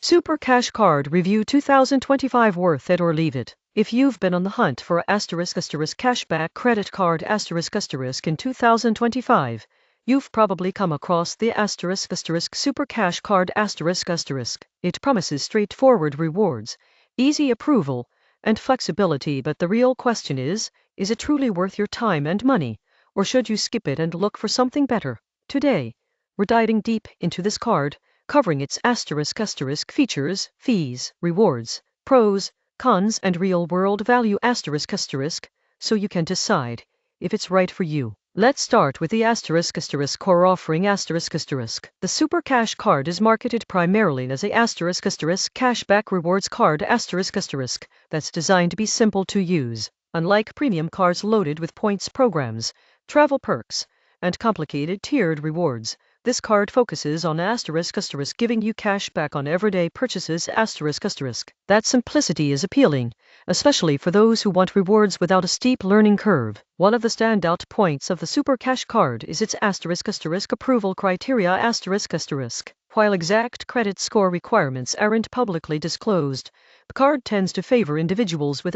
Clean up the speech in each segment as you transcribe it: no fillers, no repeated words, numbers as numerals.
Super Cash Card Review 2025 Worth it or leave it? If you've been on the hunt for *** cashback credit card *** in 2025, you've probably come across the ** Super Cash Card **. It promises straightforward rewards, easy approval, and flexibility, but the real question is it truly worth your time and money, or should you skip it and look for something better? Today, we're diving deep into this card, covering its ** features, fees, rewards, pros, cons, and real-world value ***, so you can decide if it's right for you. Let's start with the ** core offering ***. The Super Cash Card is marketed primarily as a ** cashback rewards card ** that's designed to be simple to use. Unlike premium cards loaded with points programs, travel perks, and complicated tiered rewards, this card focuses on ** giving you cash back on everyday purchases ***. That simplicity is appealing, especially for those who want rewards without a steep learning curve. One of the standout points of the Super Cash Card is its ** approval criteria ***. While exact credit score requirements aren't publicly disclosed, the card tends to favor individuals with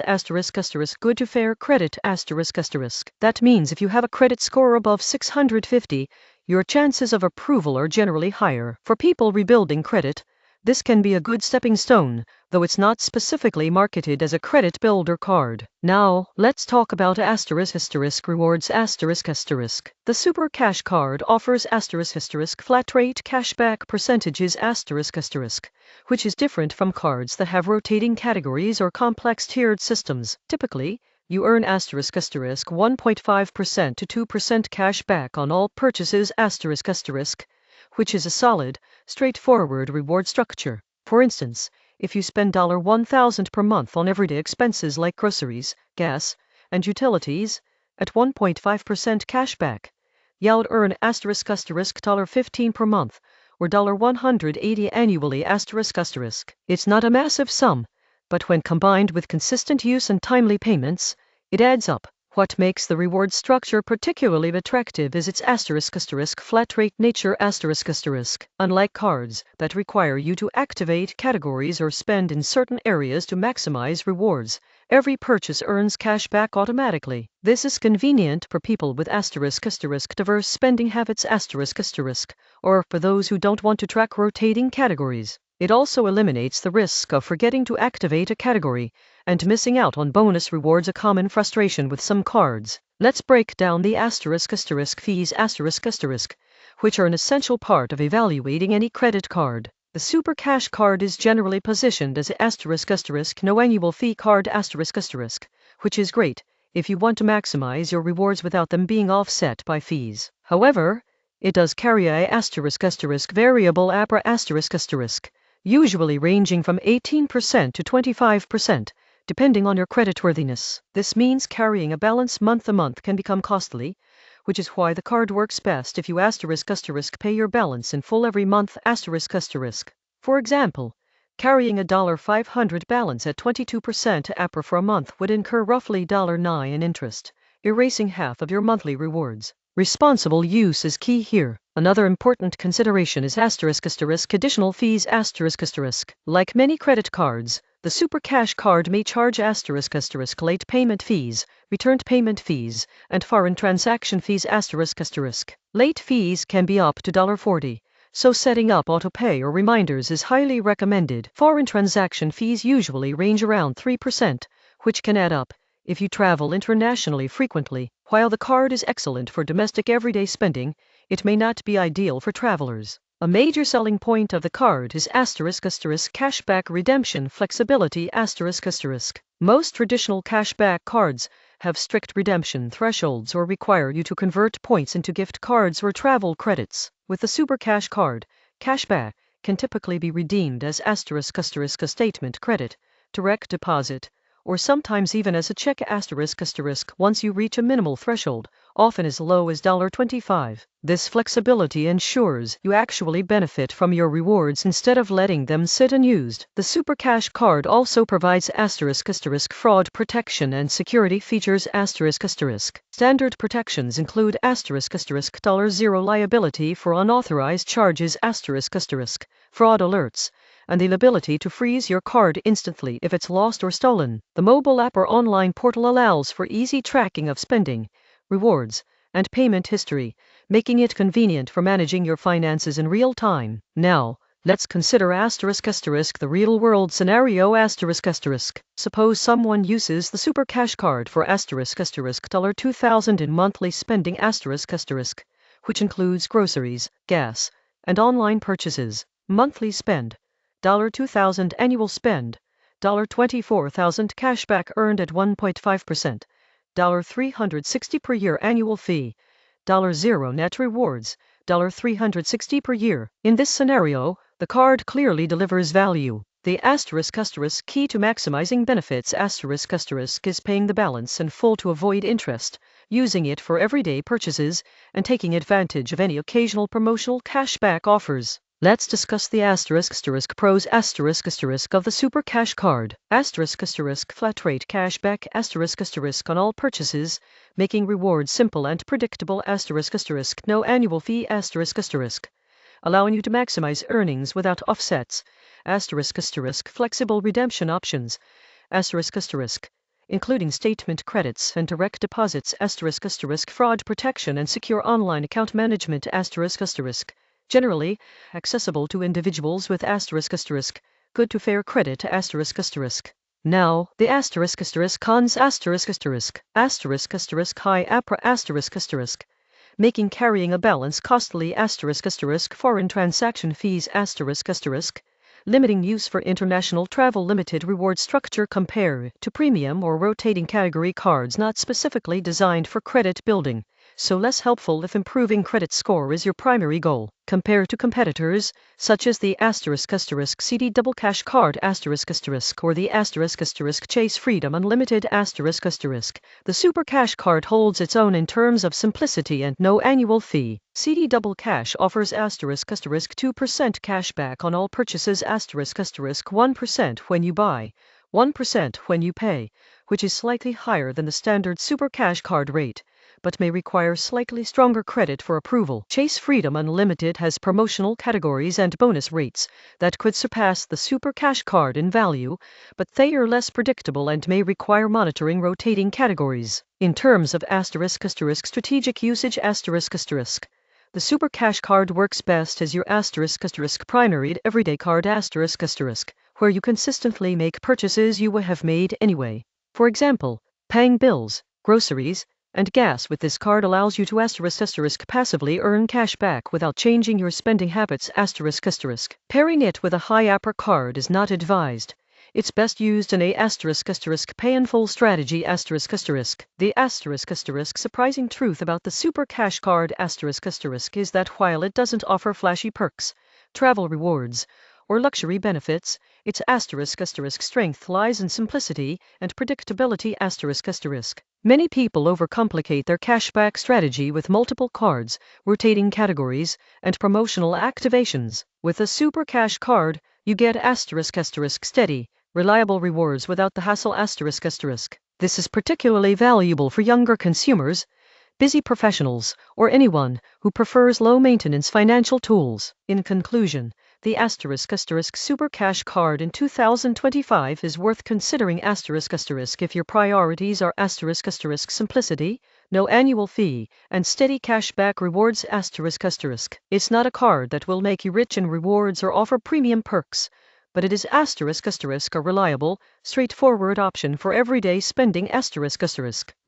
** good to fair credit ***. That means if you have a credit score above 650, your chances of approval are generally higher. For people rebuilding credit, this can be a good stepping stone, though it's not specifically marketed as a credit builder card. Now, let's talk about ** rewards ***. The Super Cash Card offers ** flat rate cashback percentages ***, which is different from cards that have rotating categories or complex tiered systems. Typically, you earn ** 1.5% to 2% cash back on all purchases ***, which is a solid, straightforward reward structure. For instance, if you spend $1,000 per month on everyday expenses like groceries, gas, and utilities, at 1.5% cash back, you'll earn ** $15 per month, or $180 annually ***. It's not a massive sum, but when combined with consistent use and timely payments, it adds up. What makes the reward structure particularly attractive is its ** flat rate nature ***. Unlike cards that require you to activate categories or spend in certain areas to maximize rewards, every purchase earns cash back automatically. This is convenient for people with ** diverse spending habits ***, or for those who don't want to track rotating categories. It also eliminates the risk of forgetting to activate a category and missing out on bonus rewards, a common frustration with some cards. Let's break down the ** fees ***, which are an essential part of evaluating any credit card. The Super Cash Card is generally positioned as a ** no annual fee card ***, which is great if you want to maximize your rewards without them being offset by fees. However, it does carry a ** variable APR ***, usually ranging from 18% to 25%, depending on your creditworthiness. This means carrying a balance month-to-month can become costly, which is why the card works best if you ** pay your balance in full every month ***. For example, carrying a $500 balance at 22% APR for a month would incur roughly $9 in interest, erasing half of your monthly rewards. Responsible use is key here. Another important consideration is ** additional fees ***. Like many credit cards, the Super Cash Card may charge ** late payment fees, returned payment fees, and foreign transaction fees ***. Late fees can be up to $40, so setting up autopay or reminders is highly recommended. Foreign transaction fees usually range around 3%, which can add up if you travel internationally frequently. While the card is excellent for domestic everyday spending, it may not be ideal for travelers. A major selling point of the card is ** cashback redemption flexibility ***. Most traditional cashback cards have strict redemption thresholds or require you to convert points into gift cards or travel credits. With the Super Cash Card, cashback can typically be redeemed as ** statement credit, direct deposit, or sometimes even as a check ** once you reach a minimal threshold, often as low as $25. This flexibility ensures you actually benefit from your rewards instead of letting them sit unused. The Super Cash Card also provides ** fraud protection and security features ***. Standard protections include ** $0 liability for unauthorized charges ***, fraud alerts, and the ability to freeze your card instantly if it's lost or stolen. The mobile app or online portal allows for easy tracking of spending, rewards, and payment history, making it convenient for managing your finances in real time. Now, let's consider the real-world scenario. Suppose someone uses the Super Cash Card for $2,000 in monthly spending which includes groceries, gas, and online purchases. Monthly spend $2,000, annual spend $24,000, cashback earned at 1.5%, $360 per year, annual fee $0, net rewards $360 per year. In this scenario, the card clearly delivers value. The key to maximizing benefits is paying the balance in full to avoid interest, using it for everyday purchases, and taking advantage of any occasional promotional cashback offers. Let's discuss the pros of the Super Cash Card. Flat rate cashback on all purchases, making rewards simple and predictable. No annual fee allowing you to maximize earnings without offsets. Flexible redemption options. Including statement credits and direct deposits. Fraud protection and secure online account management. Generally accessible to individuals with good to fair credit. Now, the cons. High APRA making carrying a balance costly. Foreign transaction fees. Limiting use for international travel. Limited reward structure compared to premium or rotating category cards not specifically designed for credit building, so less helpful if improving credit score is your primary goal. Compared to competitors, such as the CD Double Cash Card or the Chase Freedom Unlimited the Super Cash Card holds its own in terms of simplicity and no annual fee. CD Double Cash offers 2% cashback on all purchases 1% when you buy, 1% when you pay, which is slightly higher than the standard Super Cash Card rate, but may require slightly stronger credit for approval. Chase Freedom Unlimited has promotional categories and bonus rates that could surpass the Super Cash Card in value, but they are less predictable and may require monitoring rotating categories. In terms of strategic usage the Super Cash Card works best as your primary everyday card where you consistently make purchases you would have made anyway. For example, paying bills, groceries, and gas with this card allows you to passively earn cash back without changing your spending habits. Pairing it with a high APR card is not advised. It's best used in a pay in full strategy. The surprising truth about the Super Cash Card is that while it doesn't offer flashy perks, travel rewards, or luxury benefits, its strength lies in simplicity and predictability. Many people overcomplicate their cashback strategy with multiple cards, rotating categories, and promotional activations. With a Super Cash Card, you get steady, reliable rewards without the hassle. This is particularly valuable for younger consumers, busy professionals, or anyone who prefers low-maintenance financial tools. In conclusion, the Super Cash Card in 2025 is worth considering if your priorities are simplicity, no annual fee, and steady cashback rewards. It's not a card that will make you rich in rewards or offer premium perks, but it is a reliable, straightforward option for everyday spending.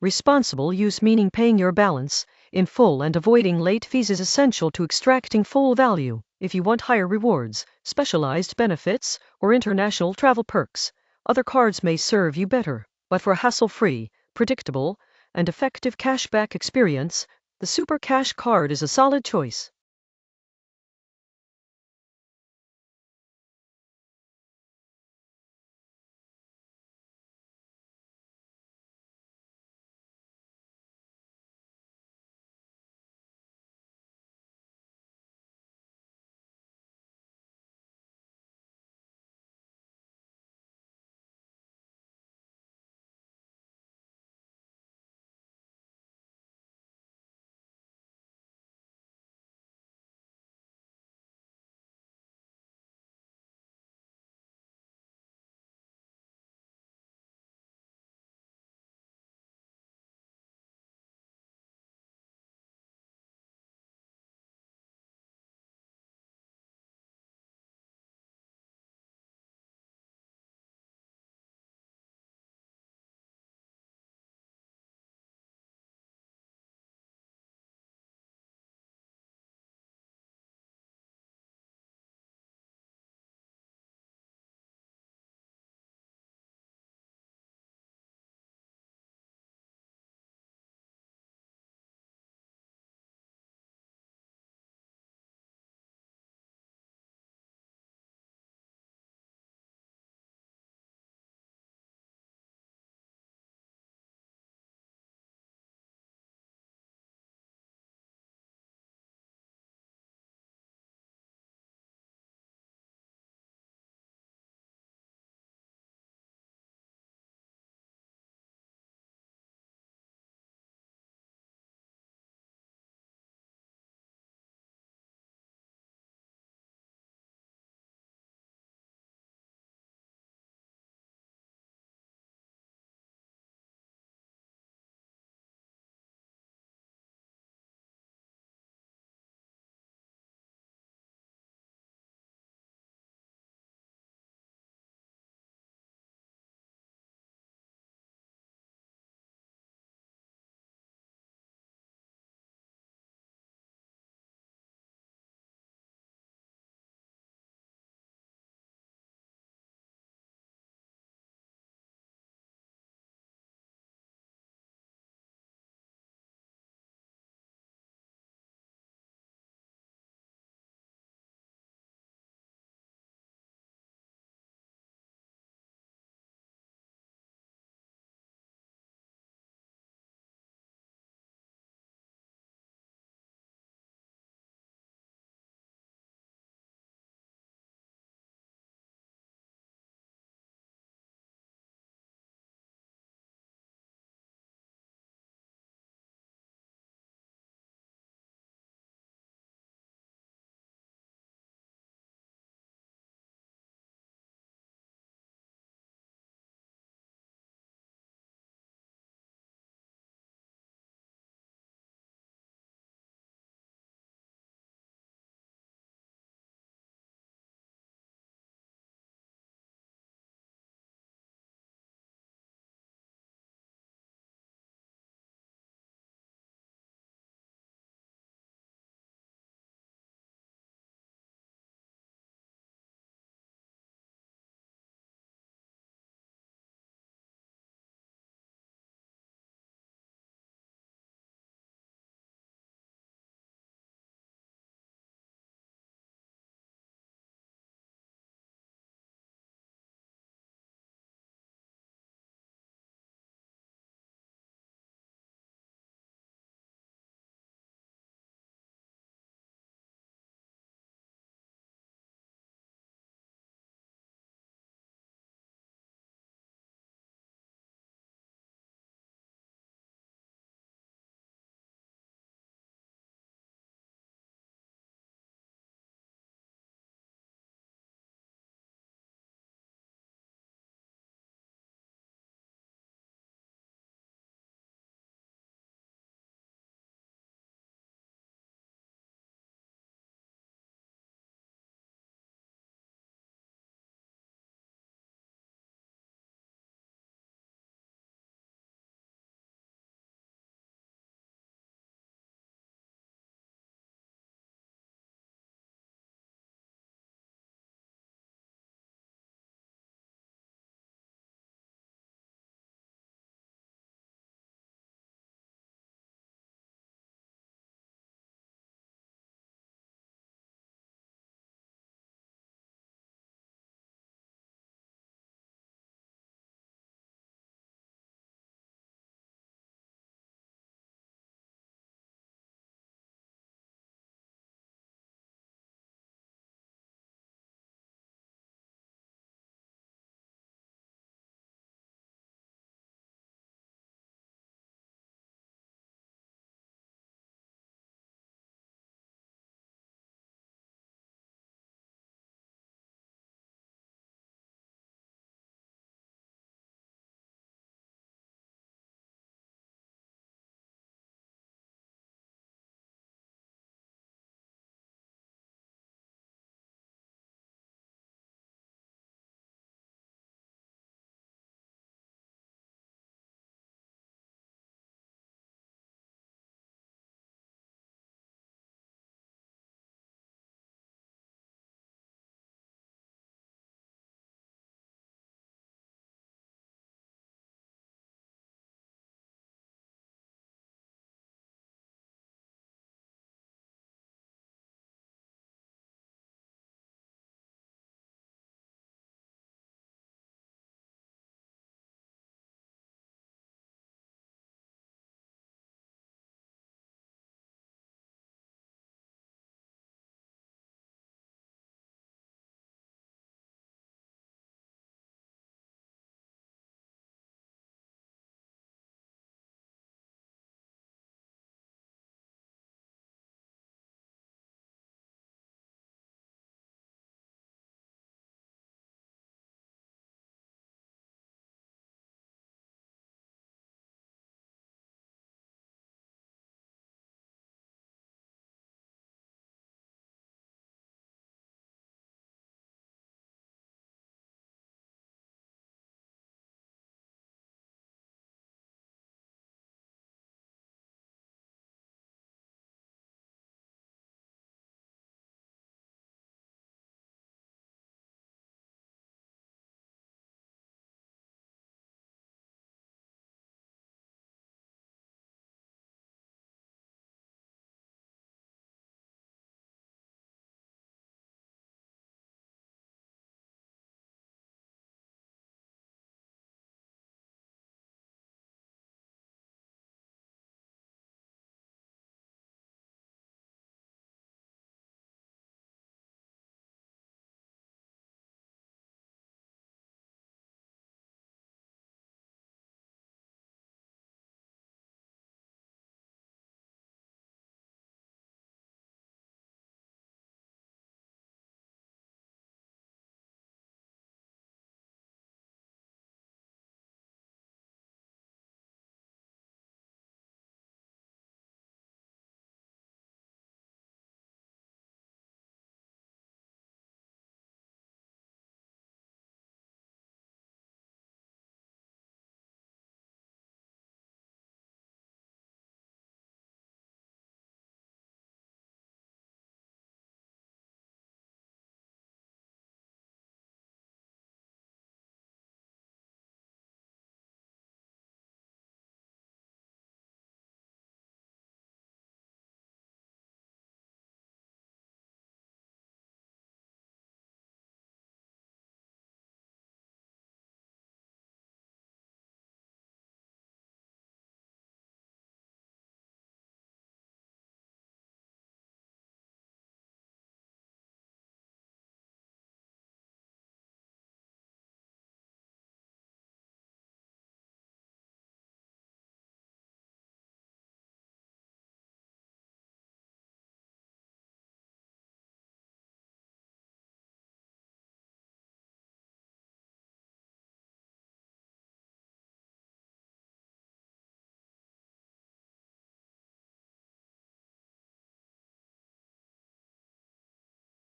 Responsible use, meaning paying your balance in full and avoiding late fees, is essential to extracting full value. If you want higher rewards, specialized benefits, or international travel perks, other cards may serve you better. But for hassle-free, predictable, and effective cashback experience, the Super Cash Card is a solid choice.